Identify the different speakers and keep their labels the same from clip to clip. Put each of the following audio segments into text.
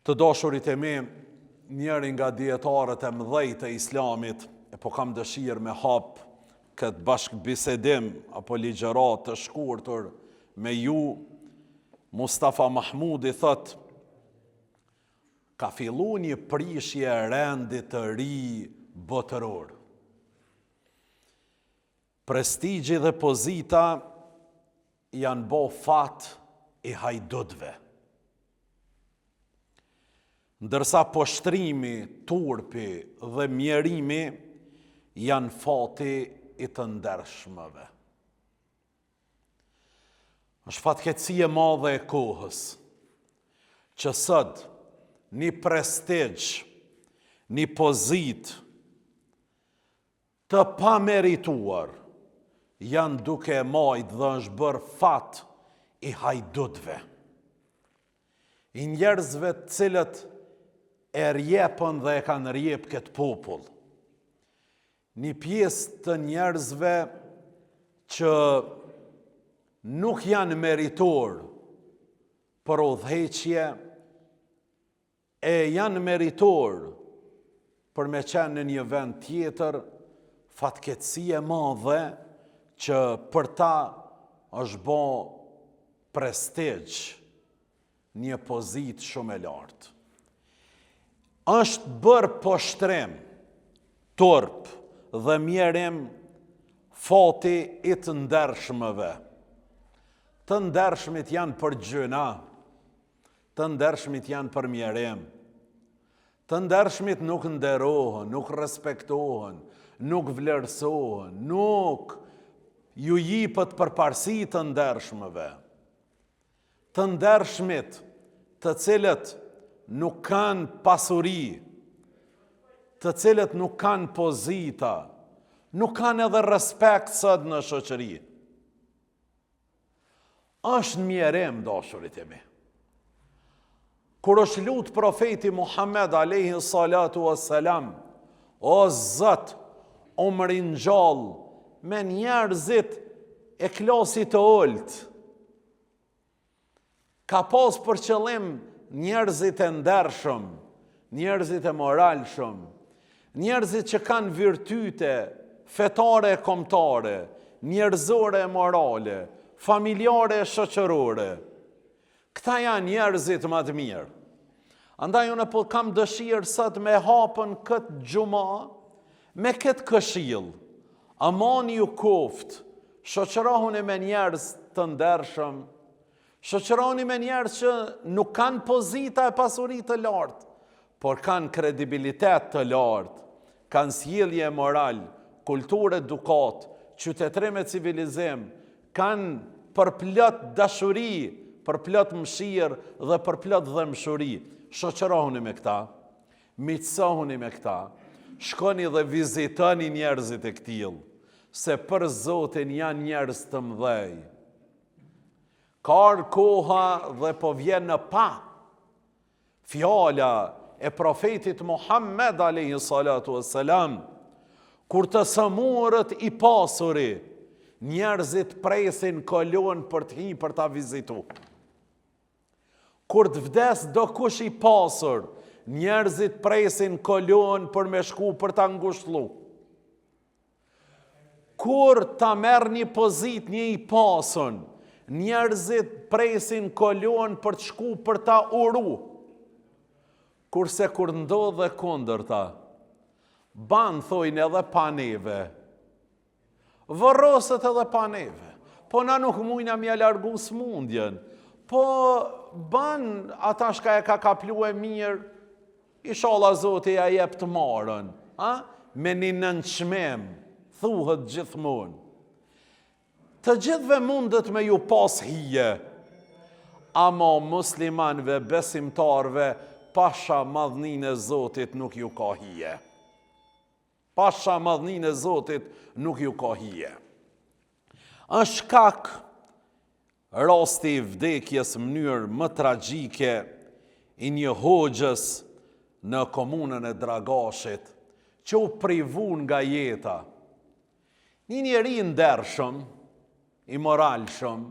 Speaker 1: Të dashurit e mi, njëri nga dietarët e mëdhej të Islamit, po kam dëshirë me hap këtë bashkëbisedim apo ligjërat të shkurtër me ju, Mustafa Mahmudi thot, ka fillu një prishje e rendit të ri botëror. Prestigji dhe pozita janë bo fat i hajdutve. Ndërsa poshtrimi, turpi dhe mjerimi janë fati i të ndershmëve. Është fatkeqësi e madhe e kohës, që sot një prestigj, një pozit të pamerituar janë duke e majt dhe është bërë fat i hajdutve. I njerëzve të cilët e rjepën dhe e kanë rjep këtë popull. Një pjesë të njerëzve që nuk janë meritor për udhëheqje, e janë meritor për me qenë në një vend tjetër, fatkeqësi e madhe që për ta është bo prestigj, një pozit shumë e lartë. Është bërë poshtrim, turp dhe mjerim fati i të ndershmëve. Të ndershmit janë për gjëna, të ndershmit janë për mjerim, të ndershmit nuk nderohen, nuk respektohen, nuk vlerësohen, nuk ju jipët përparësi të ndershmëve. Të ndershmit të cilët nuk kanë pasuri, të cilët nuk kanë pozita, nuk kanë edhe respekt sot në shoqëri. Është mjerim, dashurit e mi. Kur është lut profeti Muhammed alayhi salatu wassalam, o Zot, o më ringjall me njerëzit e klasit të ulët, ka pas për qëllim njerëzit e ndershëm, njerëzit e moralshëm, njerëzit që kanë virtyte fetare e kombëtare, njerëzore e morale, familjare e shoqërore. Këta janë njerëzit më të mirë. Andaj unë po kam dëshirë sot me hapën këtë gjuma, me këtë këshill. Amani ju koft, shoqërohuni me njerëz të ndershëm, shoqëroni me njerëz që nuk kanë pozita e pasuri të lartë, por kanë kredibilitet të lartë, kanë sjellje moral, kulturë, edukat, qytetërim e civilizim, kanë përplot dashuri, përplot mëshirë dhe përplot dhëmshuri. Shoqërohuni me këta, miqësohuni me këta, shkoni dhe vizitoni njerëzit e këtill, se për Zotin janë njerëz të mëdhej. Ka ardhur koha dhe po vjen në pa fjala e profetit Muhammed alayhi salatu wassalam, kur të sëmurët i pasuri, njerëzit presin kolon për të hi për ta vizitu. Kur të vdes do kush i pasur, njerëzit presin kolon për me shku për ta ngushëllu. Kur ta merr një pozit një i pasun, njerëzit presin kolon për të shku për ta uru. Kurse kur ndodhe kundërta, banë thojnë edhe pa neve, vërrosët edhe pa neve, po na nuk mujna mja largu smundjen, po banë ata shka e ka kaplu e mirë, inshallah Zoti ja jep të marën, me një nënçmim, thuhet gjithmonë. Të gjithve mundet me ju pas hije, ama muslimanve, besimtarve, pasha madhnin e Zotit nuk ju ka hije. Pasha madhnin e Zotit nuk ju ka hije. Është kak rasti i vdekjes mënyrë më tragjike i një hoxhës në komunën e Dragashit, që u privun nga jeta. Një njeri ndershëm, i moralshëm,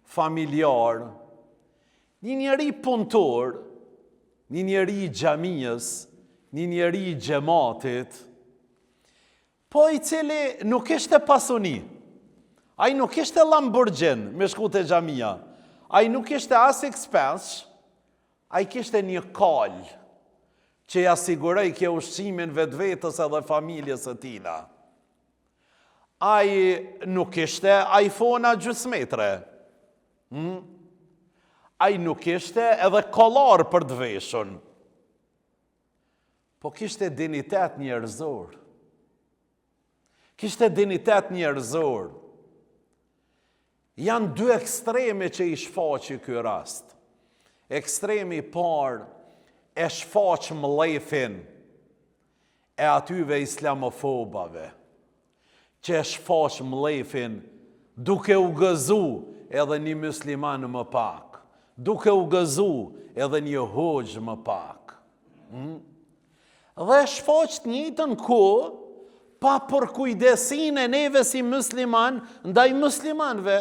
Speaker 1: familjar, një njeri punëtor, një njeri i xhamijës, një njeri i xhamatit, po i cili nuk ishte pasuni. Ai nuk ishte Lamborghini me shku te xhamia. Ai nuk ishte as expense, ai kishte një kal që ja siguroi kjo ushqimin vetvetes edhe familjes së tina. Ai nuk ishte iPhone-a gjysmetre. Ai nuk ishte edhe kollar për të veshur. Po kishte dinitet njerëzor. Kishte dinitet njerëzor. Janë dy ekstreme që i shfaqi ky rast. Ekstremi i parë e shfaq mllefin e atyve islamofobave, që e shfaq mllefin duke u gëzu edhe një musliman më pak, duke u gëzu edhe një hoxh më pak. Dhe shfaq të njëjtën kohë pa përkujdesin e neve si musliman ndaj muslimanve,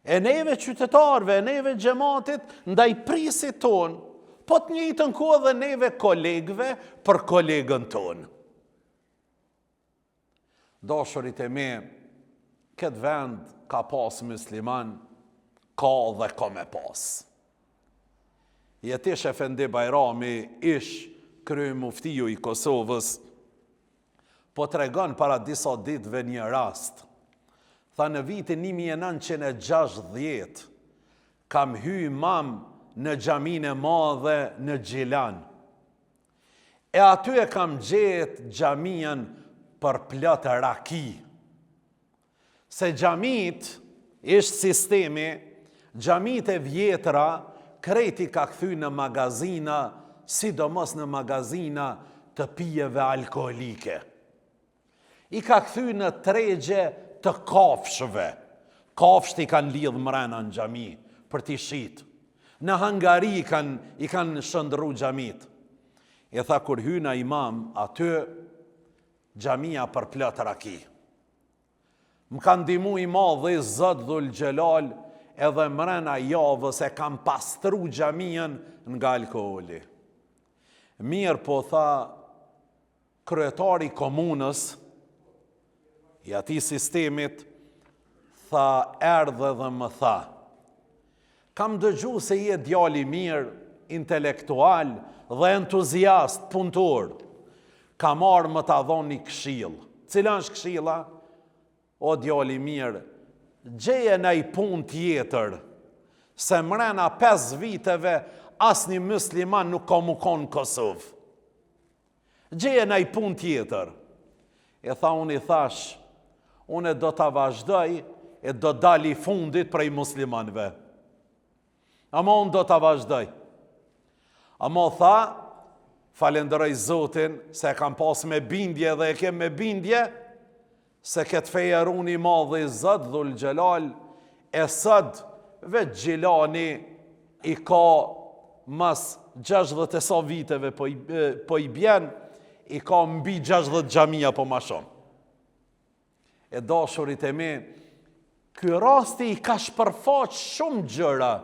Speaker 1: e neve qytetarve, e neve xhamatit ndaj prisit ton, po të njëjtën kohë edhe neve kolegëve për kolegën ton. Dashurit e mi, këtë vend ka pas musliman, ka dhe ka me pas. Jetish Efendi Bajrami ish kryemuftiu i Kosovës, po tregon para disa ditëve një rast. Tha në vitin 1960 kam hy mam në xhamin e madhe në Gjilan. E aty e kam gjetë xhamian për plot raki. Se xhamit ishte sistemi, xhamit e vjetra kreti ka kthy në magazina, sidomos në magazina të pijeve alkoholike. I ka kthy në tregje të kafshëve. Kafshët i kanë lidh mrena në xhami për t'i shit. Në hangari i kanë shëndru xhamit. E tha kur hyna imam aty, xhamia për plot raki. Më kanë ndihmu i madh dhe Zot Dhul Xhelal, edhe mrena javës e kam pastru xhamian nga alkooli. Mirë po tha kryetari komunës, i atij sistemit, tha erdhe dhe më tha, kam dëgju se je djali mirë, intelektual dhe entuziast punëtor. Ka marrë më ta dhoni këshill. Cila është këshilla? O djali mirë, gjeje në i punë tjetër, se mrena 5 viteve asnjë musliman nuk ka mu konë në Kosovë. Gjeje në i punë tjetër. E tha unë i thash, unë do ta vazhdoj e do dali fundit prej muslimanve. Ama unë do ta vazhdoj. Ama tha, falenderoj Zotin se kam pas me bindje dhe e kem me bindje se këtë fejerun i madh i Zot Dhul Xhelal e sot vetë Gjilani i ka mas 60 e sa viteve po i bjen, i ka mbi 60 xhamia po ma shumë. E dashurit e mi, ky rasti i ka shpërfaq shumë gjëra.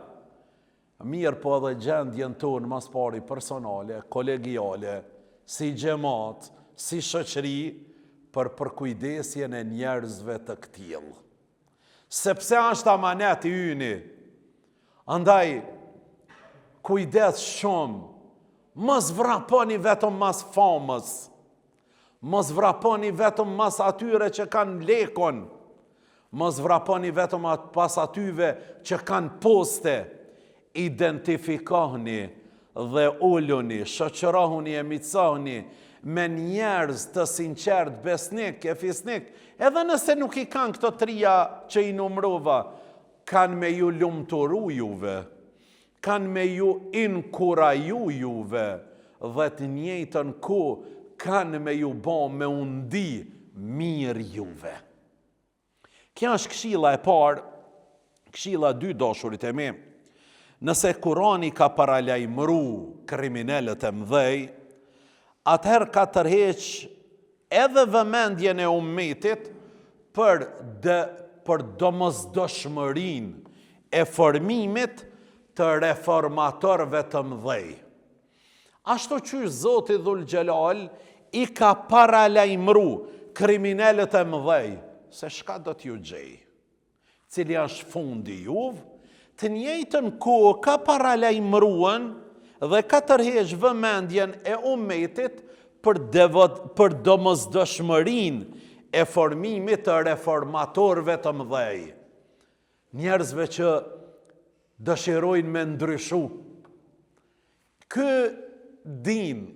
Speaker 1: Mirë po edhe gjendjen tonë mas pari personale, kolegiale, si xhamat, si shoqëri, për përkujdesjen e njerëzve të këtill. Sepse është amanet i yni. Andaj, kujdes shumë, mos vraponi vetëm mas famës, mos vraponi vetëm mas atyre që kanë lekon, mos vraponi vetëm pas atyve që kanë poste, identifikoni dhe ulluni, shoqërohuni e miconi me njerëz të sinqert, besnik, e fisnik, edhe nëse nuk i kanë këto trija që i numrova, kanë me ju lumturu juve, kanë me ju inkuraju juve, dhe të njëjtën kohë kanë me ju bo me undi mirë juve. Kja është këshilla e parë, këshilla 2 dashurit e mi. Nëse Kurani ka paralajmëru kriminalët e mëdhej, atëherë ka tërheq edhe vëmendjen e ummetit për domosdoshmërinë e formimit të reformatorëve të mëdhej. Ashtu që Zoti Dhul Gjelal i ka paralajmëru kriminalet e mëdhej, se shka do t'ju gjej, cili është fundi juv, të njëjtën kohë ka paralajmëruan dhe ka tërheq vëmendjen e ummetit për domosdoshmërinë e formimit të reformatorëve të mëdhej. Njerëzve që dëshirojnë me ndryshu. Ky din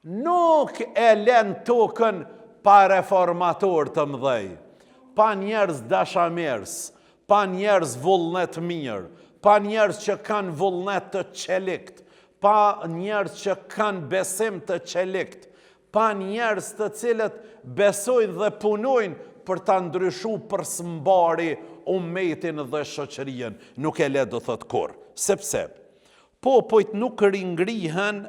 Speaker 1: nuk e len tokën pa reformator të mëdhej, pa njerëz dashamirës, pa njerëz vullnet mirë, pa njerëz që kanë vullnet të qelikt, pa njerëz që kanë besim të qelikt, pa njerëz të cilët besojnë dhe punojnë për ta ndryshu për sëmbari ummetin dhe shoqërien, nuk e le do thot kur. Sepse popujt nuk ringrihen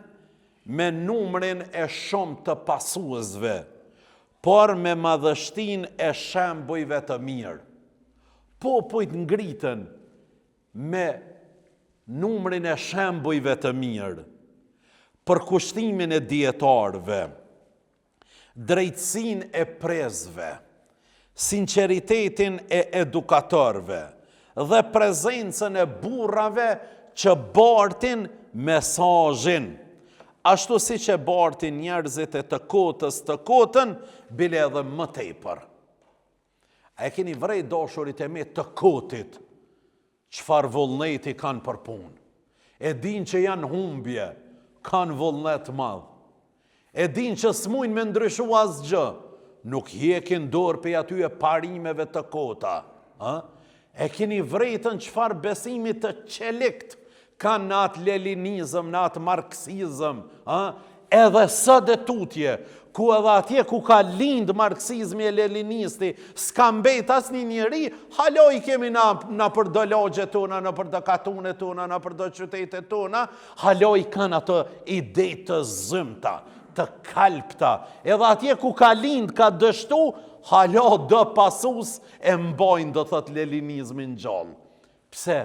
Speaker 1: me numrin e shumë të pasuesve, por me madhështin e shembujve të mirë. Popujt ngriten me numrin e shembujve të mirë, për kushtimin e dietarëve, drejtësinë e prezve, sinqeritetin e edukatorëve dhe prezencën e burrave që bartin mesazhin, ashtu si që bartin njerëzit e të kotën, bile edhe më tepër. A e keni vrej dashurit e me të kotit, çfarë vullneti kanë për punë. E din që janë humbje, kanë vullnet madh. E din që s'mujnë me ndryshu asgjë, nuk hjekin dorë pe atyre parimeve të kota. E keni vrejtën çfarë besimit të qelikt kanë në atë leninizëm, në atë marksizëm, edhe së dhe tutje, ku edhe atje ku ka lind marksizmi e leninisti, s'ka mbet as një njeri, haloj kemi na për do lagje tona, na për do katune tona, na për do qytetet tona, haloj kanë ato ide të zymta, të kalpta, edhe atje ku ka lind, ka dështu, halo do pasus e mbojnë, do thot leninizmin gjallë. Pse?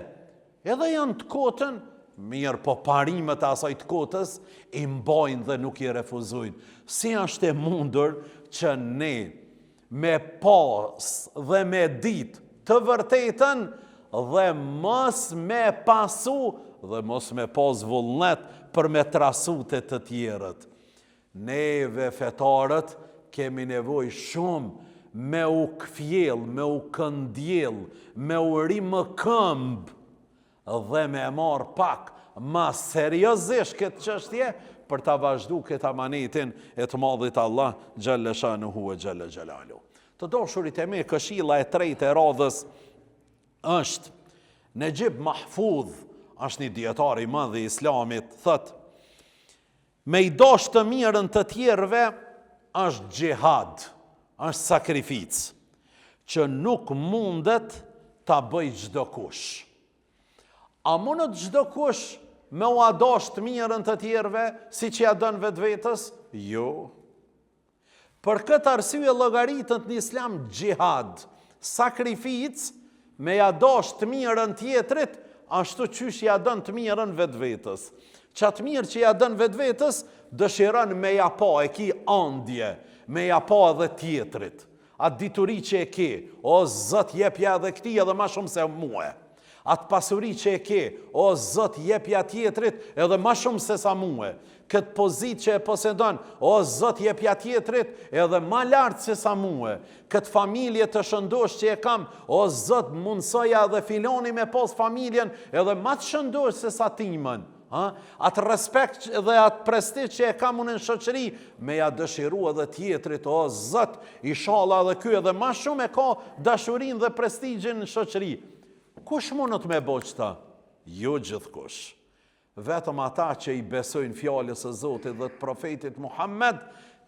Speaker 1: Edhe janë të kotën, mirë, po parimet asaj të kotës i mbojnë dhe nuk i refuzojnë. Si është e mundur që ne me pas dhe me dit të vërtetën dhe mos me pasu dhe mos me pas vullnet për me trasute të tjerët. Neve fetarët kemi nevoj shumë me u këfjell, me u këndjell, me u rimë këmbë dhe me marë pak ma seriozisht këtë çështje për ta vazhdu këtë amanetin e të madhit Allah Gjelle Shanuhu e Gjelle Gjelalu. Të dashurit e me, këshilla e tretë e radhës është Nejib Mahfudh, është një dietar i madh i Islamit, thot: me i dash të mirën të tjerëve është xhihad, është sakrificë, që nuk mundet ta bëj çdo kush. A mundet çdo kush me u dash të mirën të tjerëve si që ja dën vetvetes? Jo. Për këtë arsye llogaritet në Islam xhihad, sakrificë, me ja dash të mirën tjetrit, ashtu qysh ja dën të mirën vetvetes. Qatë mirë që ja dën vetvetes, dëshiron me ja pa, e ki andje, me ja pa edhe tjetrit. Atë dituri që e ke, o Zot jepja edhe këti edhe ma shumë se mua. Atë pasuri që e ke, o Zot jepja tjetrit edhe ma shumë se sa mua. Këtë pozit që e posedon, o Zot jepja tjetrit edhe ma lartë se sa mua. Këtë familje të shëndosh që e kam, o Zot mundsoja edhe filoni me pos familjen edhe ma të shëndosh se sa timën. Atë respekt dhe atë prestigj që e kam unë në shoqëri, me ja dëshiru edhe tjetrit, o Zot, inshallah edhe ky edhe ma shumë e ka dashurin dhe prestigjin në shoqëri. Kush mundet me bo qëta? Jo gjithkush. Vetëm ata që i besojnë fjalës së Zotit dhe të profetit Muhammed,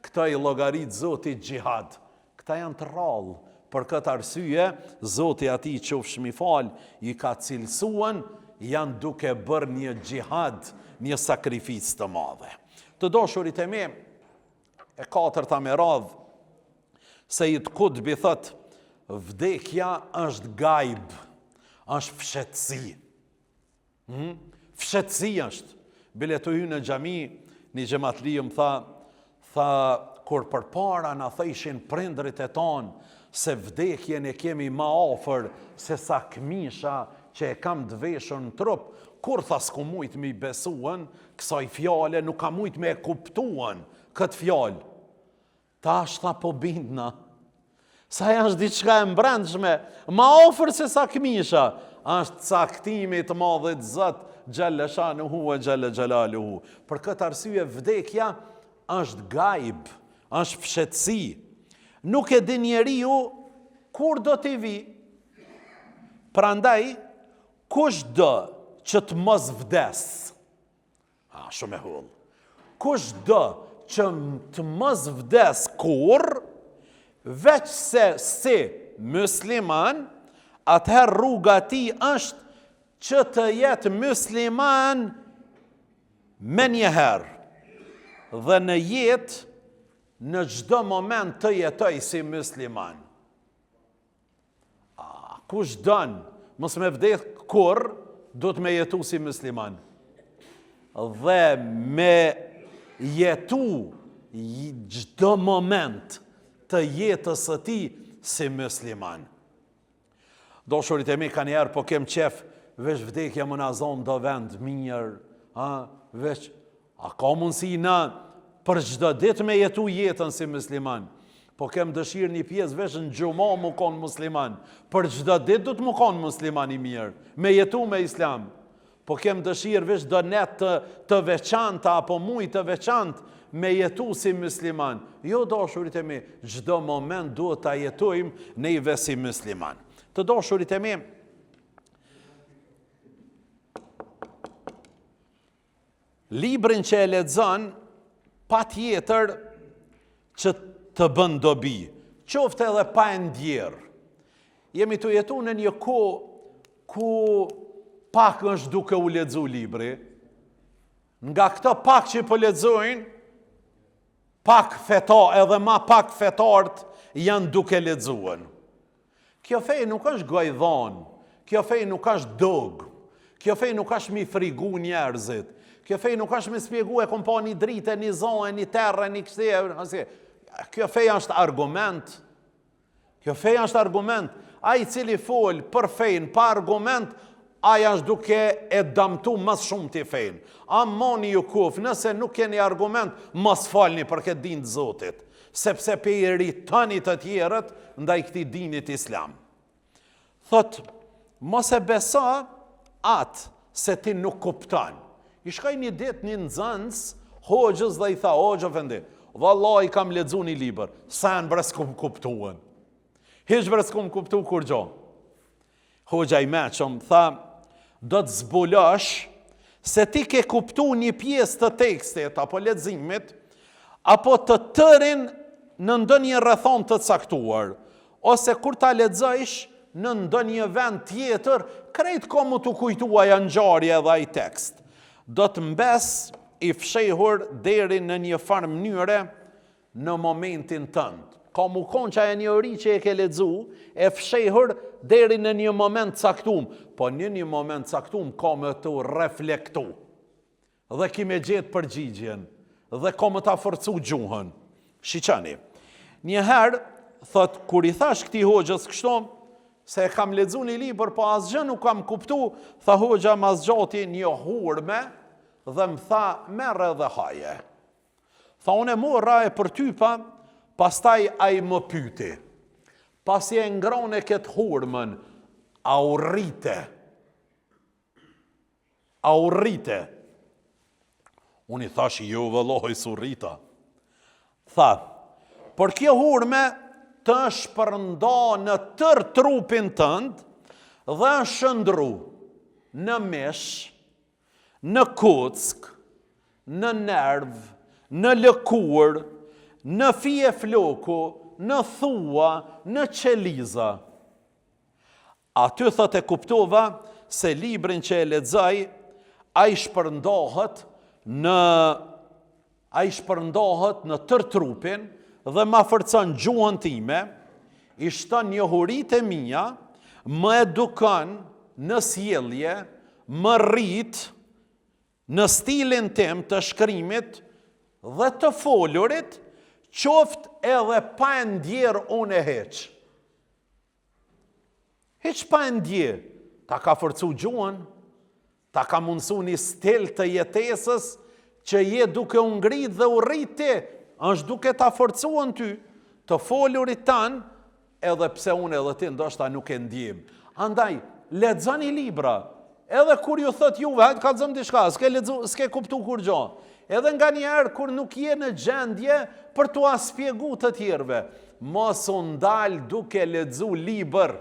Speaker 1: këta i llogarit Zotit xhihad. Këta janë të rrallë. Për këtë arsye, Zoti ati qofsh mi fal, i ka cilësuan, janë duke bërë një xhihad, një sakrificë të madhe. Të dashurit e me, e katërta me radhë, Sejid Kutbi thot, vdekja është gajb, është fshetësi. Fshetësi është. Bile të hy në xhami, një xhamatli më tha, kur përpara na thëshin prindrit e tonë se vdekjen e kemi ma afër se sa këmisha që e kam të veshur në trup, kur tha s'ku mujt me i besuen, kësaj fjale nuk ka mujt me e kuptuen këtë fjalë. Tash tha po bindna, sa është diçka e mbrendshme, ma afër se sa këmisha, është caktimi të madhit Zot xhalla shanuhu wa xhalla xhalaluhu. Për këtë arsye vdekja është gajb, është fshetësi. Nuk e di njeriu kur do t'i vi. Prandaj, kush do që të mos vdes? Shumë e hull. Kush do që të mos vdes kur, veç se si musliman, atëherë rruga ti është që të jetë musliman me njëherë dhe në jetë në çdo moment të jetoj si musliman. Kush don mos me vdes kur, do të me jetu si musliman. Dhe me jetu çdo moment të jetës së tij si musliman. Doshurit e mi ka njerë, po kem qef, veç vdekja më na zonë do vend mirë, veç, a ka mundësi na për çdo ditë me jetu jetën si musliman? Po kem dëshirë një pjesë veç në xhumo mu konë musliman, për çdo ditë du të mu konë musliman i mirë, me jetu me islam. Po kem dëshirë veç do net të veçanta, apo muj të veçant, me jetu si musliman. Jo, dashurit e mi, çdo moment duhet ta jetojmë neve si musliman. Të dashurit e mi, librin që e lexon, pa tjetër që të bën dobi, qoftë edhe pa e ndjerë. Jemi të jetu në një kohë ku pak është duke u lexu libri, nga këto pak që po lexojnë, pak edhe ma pak fetarët janë duke lexuar. Kjo fej nuk është gojidhon, kjo fej nuk është dogë, kjo fej nuk është mi frigu njerëzit, kjo fej nuk është mi spjegu e kom pa një dritë, një zonë, një terre, një kështë. Kjo fej është argument. Kjo fej është argument. A i cili fol për fejnë, pa argument, aja është duke e damtu mas shumë të fejnë. A moni ju kuf, nëse nuk keni argument, mas falni për këtë din të Zotit. Sepse pe i rritënit të tjerët, ndaj këti dinit islam. Thot, mos e besa atë se ti nuk kuptan. I shkaj një dit një nxënës, hoxhës dhe i tha, hoxhë vendi, vallai kam lexu një libër, sa në bre s'kum kuptuan. Hiç bre s'kum kuptu kur gjo. Hoxha i meqëm, tha, do të zbulosh se ti ke kuptu një pjesë të tekstit, apo leximit, apo të tërin në ndonjë rrethon të caktuar, ose kur ta lexojsh në ndonjë vend tjetër, krejt komu të kujtuaja ngjarje dhe ai tekst. Do të mbes i fshehur deri në një farë mënyre në momentin tënd. Ka mu konë që e një ori që e ke lexu, e fshehur deri në një moment caktum, po një moment caktum ka me të reflektu, dhe ki me gjetë përgjigjen, dhe ka me ta forcu gjuhën. Shiqani. Njëherë, thot, kur i thash këti hoxhës kështu, se kam lexu një libër, po asgjë nuk kam kuptu, tha hoxha mazgjati një hurme, dhe më tha, merre dhe haje. Tha, unë e morra e për typa, pastaj a i më pyti. Pas e ngrone këtë hurmën, a u rrite. A u rrite. Unë i thash, jo vëllohoj su rrita. Tha, por kjo hurme të shpërnda në tër trupin tënd dhe shëndru në mish, në kuck, në nerv, në lëkur, në fije floku, në thua, në qeliza. Aty thot e kuptova se librin që e lexoj, a i shpërndohet në tër trupin dhe ma forcon gjuhën time, i shton njohuritë e mia, më edukon në sjellje, më rrit në stilin tim të shkrimit dhe të folurit, qoftë edhe pa e ndjerë unë e heq. Heq pa e ndjerë, ta ka forcu gjuhën, ta ka mundësu një stil të jetesës që je duke u ngrit dhe u rriti, është duke ta forcuan ty, të folurit tanë, edhe pse unë edhe ti ndoshta nuk e ndjem. Andaj, lexoni libra, edhe kur ju thot juve, hajtë kallëzëm diçka, s'ke kuptu kur gjo. Edhe nga njerë kur nuk je në gjendje për t'u spjegu të tjerve, mos u ndal duke lexu libër,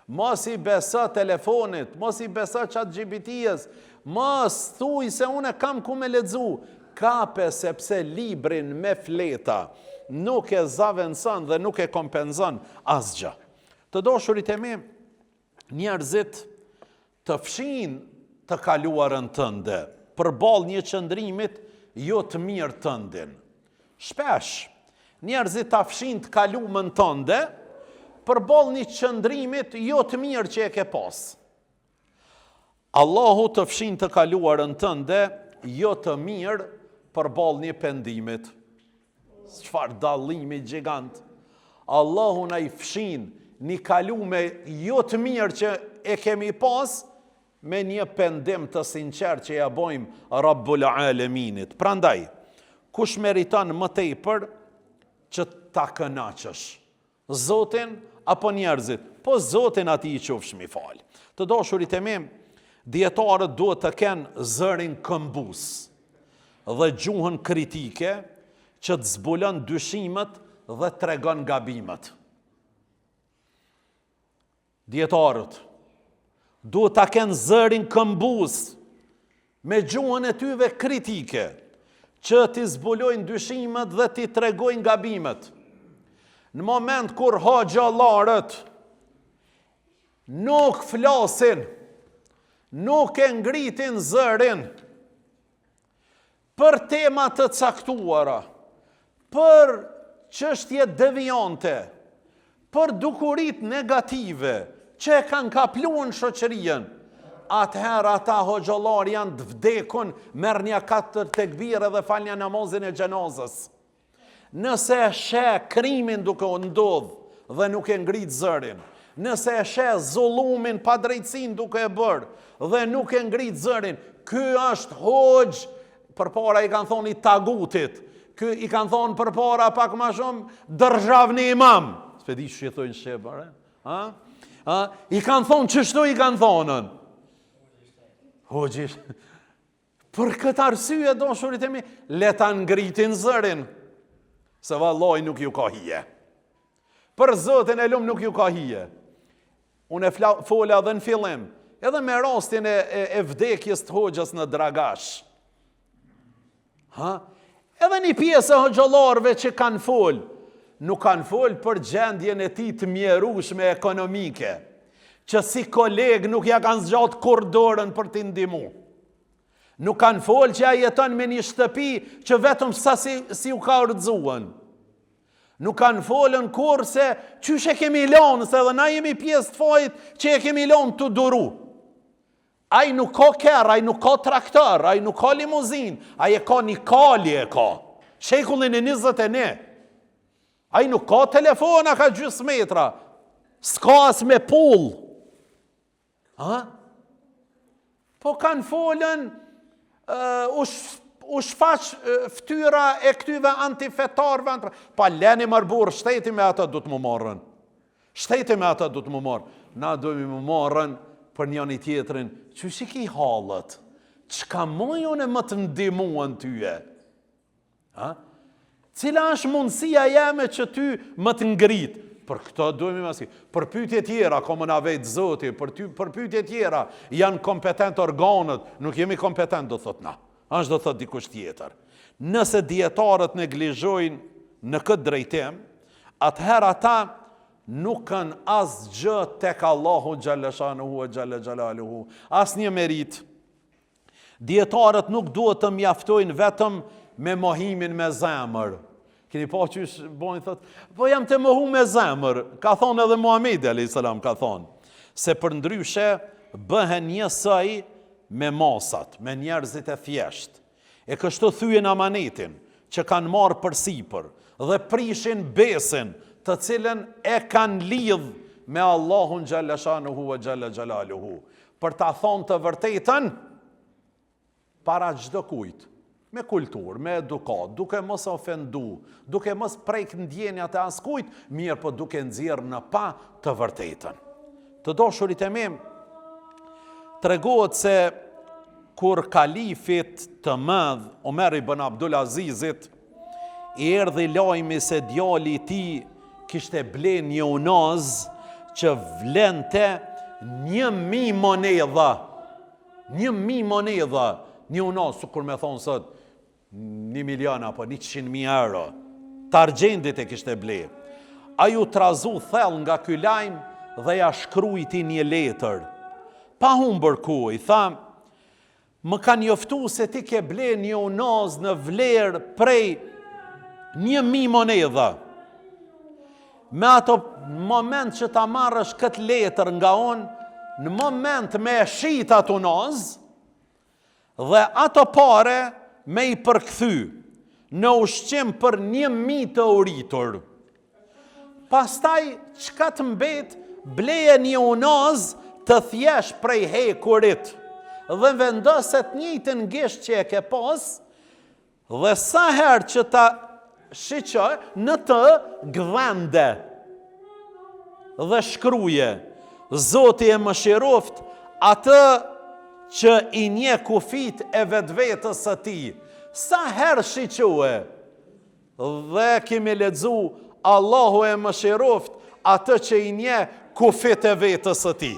Speaker 1: mos i beso telefonit, mos i beso ChatGPT-s, mos thuj se unë kam ku me lexu, kape sepse librin me fleta nuk e zaventson dhe nuk e kompenzon asgjë. Të dashurit e mi, njerëzit të fshin të kaluarën tënde, përballë një qëndrimit jo të mirë tëndin. Shpesh, njerëzit të fshin të kalumën tënde, përballë një qëndrimit jo të mirë që e ke pas. Allahu të fshin të kaluarën tënde, jo të mirë, përballë një pendimit. Çfarë dallimi gjigant. Allahu na i fshin një kalume jo të mirë që e kemi pas, me një pendim të sinqert që ja bojmë Rabbul Aleminit. Prandaj, kush meriton më tepër që ta kënaqësh? Zotin apo njerëzit? Po Zotin ati i qofsh mi fal. Të dashurit e mi, dietarët duhet të kenë zërin këmbus dhe gjuhën kritike që të zbulon dyshimet dhe tregon gabimet. Dietarët duhet ta kenë zërin këmbus me gjuhën e tyve kritike që t'i zbulojnë dyshimet dhe t'i tregojnë gabimet. Në moment kur hoxhallarët nuk flasin, nuk e ngritin zërin për tema të caktuara, për çështje devijante, për dukurit negative që e kanë kapluar shoqërien, atëherë ata hoxhallar janë të vdekun, merr një 4 tekbire dhe fal një namazin e xhenazës. Nëse e sheh krimin duke u ndodh dhe nuk e ngrit zërin, nëse e sheh zullumin, padrejtësinë duke e bërë dhe nuk e ngrit zërin, ky është hoxh, përpara i kanë thonë i tagutit, ky i kanë thonë përpara pak më shumë dërzhavni imam. S'e di ç'i thonë shepare, ha? I kanë thonë çështo i kanë thonën. Hoxhish. Për këtë arsye dashurit e mi, le ta ngritin zërin, se vallai nuk ju ka hije. Për Zotin e lum nuk ju ka hije. Unë e fola edhe në fillim, edhe me rastin e vdekjes të hoxhës në Dragash. Edhe një pjesë e hoxhallarëve që kanë fol, nuk kanë fol për gjendjen e tij të mjerueshme ekonomike, që si koleg nuk ja kanë zgjat kur dorën për t'i ndihmu. Nuk kanë fol që ai jeton me një shtëpi që vetëm sa si u ka urdhëzuar. Nuk kanë folën kur se qysh e kemi lanë, se edhe na jemi pjesë të fajit që e kemi lanë të duru. Ai nuk ka kerr, ai nuk ka traktor, ai nuk ka limuzin, ai e ka një kalje e ka. Shekullin e 21. Ai nuk ka telefona, ka gjysmë metra. S'ka as me pull. Po kanë folën u shfaq ftyra e këtyve antifetarve. Pa leni marbur, shteti me ata du të më marrën. Shteti me ata du të më marrën. Na dojmë më marrën për njëni tjetrin. Që shi ki halët? Qka mojën e më të ndimuan tyje? Cila është mundësia jeme që ty më të ngritë? Për këto dojmë më si. Për pyetje tjera, ka më na vetë Zoti, për pyetje tjera, janë kompetent organët, nuk jemi kompetent, do thot na. Ashtë do thot dikush tjetër. Nëse dietarët neglizhojnë në këtë drejtim, atëherë ata nuk kanë asgjë tek Allahu xhaleshanuhu e xhale xhalaluhu, asnjë merit. Dietarët nuk duhet të mjaftojnë vetëm me mohimin me zemër. Keni pa qysh bojnë thot, po jam të mohu me zemër, ka thonë edhe Muhamedi a.s. ka thonë, se për ndryshe bëhen njësoj me masat, me njerëzit e thjesht. E kështu thyen amanetin që kanë marrë përsipër dhe prishin besin të cilën e kanë lidh me Allahun xhalla shanuhu wa xhalla xjalaluhu. Për ta thonë të vërtetën para çdo kujt, me kulturë, me edukat, duke mos ofendu, duke mos prek ndjenjat e askujt, mirë po duke nxjerrë në pa të vërtetën. Të dashurit e mi, tregohet se kur kalifit të madh Omer ibn Abdul Azizit i erdhi lajmi se djali i tij kishte bler një unaz që vlente 1.000 monedha. 1.000 monedha. Një unaz, kur me thonë sot 1 milion apo 100.000 euro. Të argjendit e kishte ble. A ju trazu thell nga ky lajm dhe ja shkrujti një letër. Pa humbur kohë, i tha, më kanë njoftu se ti ke ble një unaz në vlerë prej 1.000 monedha. Me ato moment që ta marrësh këtë letër nga unë, në moment me shit atë unaz, dhe ato pare me i përkthy në ushqim për 1.000 të uritur. Pastaj, çka të mbet, bleje një unaz të thjesht prej hekurit dhe vendoset njëjtën gisht që e ke pas, dhe sa herë që ta shiqoj në të gdhende dhe shkruje, Zoti e mëshiroft atë që i nje kufit e vetvetes së tij. Sa herë shiqoje, dhe kemi lexu Allahu e mëshiroft atë që i nje kufit e vetes së tij.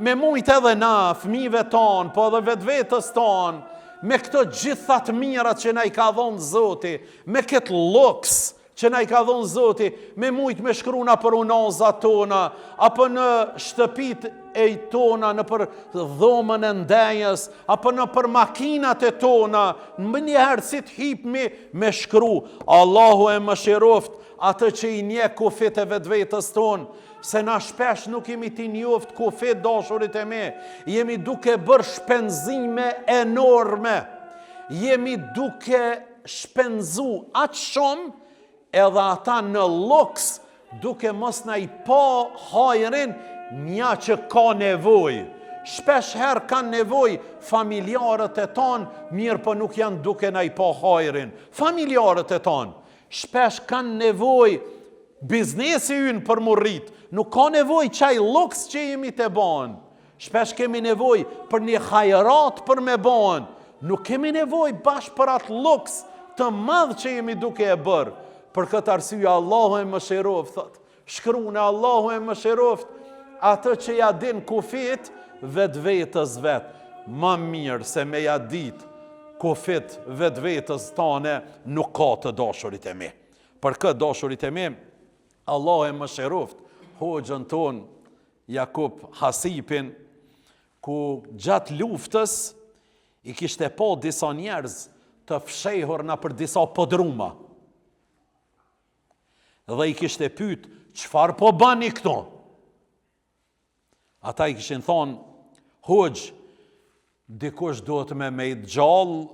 Speaker 1: Me mujt edhe na, fëmijëve tonë, po edhe vetvetes tonë, me këto gjithat mirat që na i ka dhënë Zoti, me këtë luks që na i ka dhënë Zoti, me mujt me shkruna për unazat tona, apo në shtëpit e tona, në për dhomën e ndenjës, apo në për makinat e tona, më njëherë si të hipmi me shkru. Allahu e mëshiroft atë që i nje kufit e vetvetes tonë, se na shpesh nuk jemi ti njoft kufit, dashurit e mi, jemi duke bërë shpenzime enorme, jemi duke shpenzu atë shumë, edhe ata në luks, duke mos na i pa hajrin nja që ka nevoj. Shpesh herë kanë nevoj familjarët e tonë, mirë po nuk janë duke na i pa hajrin. Familjarët e tonë, shpesh kanë nevoj biznesi ynë për mu rrit, nuk ka nevoj qaj luks që jemi të banë. Shpesh kemi nevoj për një hajrat për me banë, nuk kemi nevoj bash për atë luks të madhë që jemi duke e bërë. Për këtë arsye Allahu e mëshiroft, thot, shkrune Allahu e mëshiroft atë që ja din kufit vetvetes vet. Më mirë se me ja dit kufit vetvetes tane nuk ka të dashurit e mi. Për këtë dashurit e mi, Allahu e mëshiroft hoxhën ton Jakub Hasipin, ku gjatë luftës i kishte pa disa njerëz të fshehur na për disa podruma. Dhe i kishte pyet, çfarë po bani këto? Ata i kishin thonë, hoxh, dikush duhet me i gjallë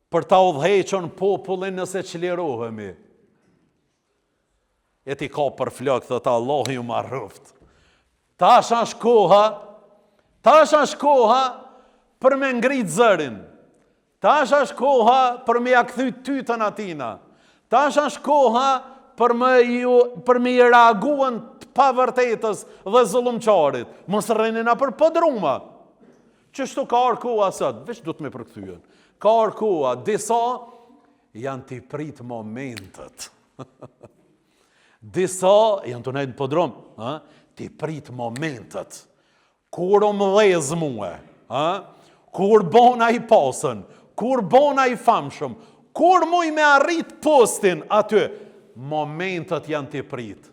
Speaker 1: për ta udhëhequr popullin nëse çlirohemi. E ti ka për flok, thot Allah ju marroft. Tash është koha për me ngrit zërin. Tash është koha për me ja kthy tytën atina. Tash është koha për me i reaguan të pavërtetës dhe zullumçarit. Mos rrenina për podruma. Qështu ka arkoha sot, veç du të me përkthyen. Ka arkoha, disa janë t'i prit momentet. Disa janë të nejtë në podrum, t'i prit momentet. Kur o më dhez muë, kur bona i pasën, kur bona i famshëm, kur muj me arrit postin aty, momentet janë t'i prit.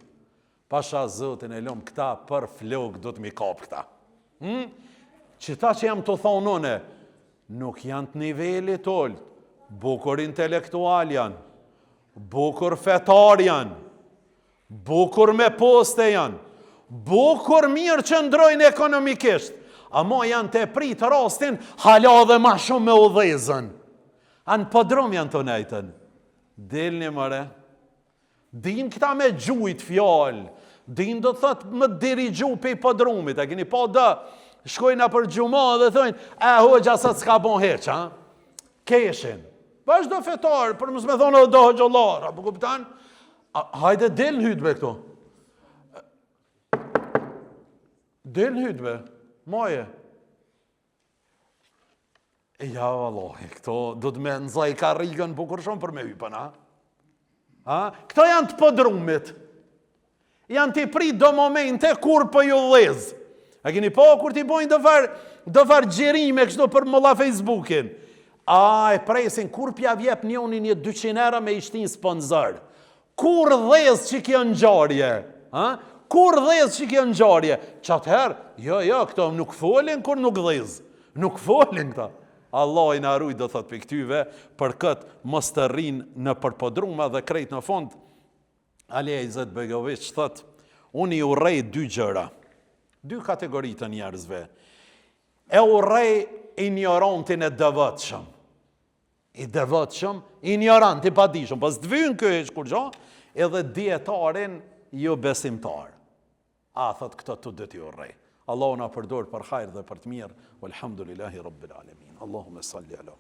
Speaker 1: Pasha Zotin e lom këta për flok do të mi kap këta. Qëta që jam të thonë une, nuk janë të nivellit ollë, bukur intelektual janë, bukur fetar janë, bukur me poste janë, bukur mirë që ndrojnë ekonomikisht. Amo janë të prit rastin, hala dhe ma shumë me udhezën. Anë podrum janë të nejtën. Delni mëre. Din këta me gjujt fjallë. Din do të thëtë më dirigju pe i podrumit. E keni pa dë, shkojna për gjuma dhe thojnë, hoxha sa të s'ka bon heq, ha? Keshin. Vazhdo fetar, për mësë me thonë do hoxhallar, apo kuptan? Hajde del në hytbe këto. Del në hytbe, maje. Ja, vallahi, këto do të me nëzaj karrigën bukur shumë për me hypën, ha? Këto janë të podrumit. Janë t'i prit do momente kur për ju dhez. A keni po kur t'i bojnë do farë gjerime kështu për mëlla Facebookin. E presin, kur pja vjep njoni një 200 euro me ishtin sponsor. Kur dhez që kjo në gjarje? Kur dhez që kjo në gjarje? Qatëherë, jo, këto nuk folin kur nuk dhez. Nuk folin këta. Allah i naruj do thot për këtyve, për këtë mos të rrinë në përpodruma dhe krejt në fond. Alija Izet Begović thot, unë i urrej 2 gjëra, 2 kategoritë të njerëzve. E urrej ignorantin e devotshëm. I devotshëm, ignorant, i padishëm, pas të vynë kjo e shkurgjo, edhe dietarin jo besimtar. Thot këto të dhe t'i urrej. Allah na përdor për hajrë dhe për të mirë. Walhamdulillahi Rabbil Alamin. Allahumme salli ala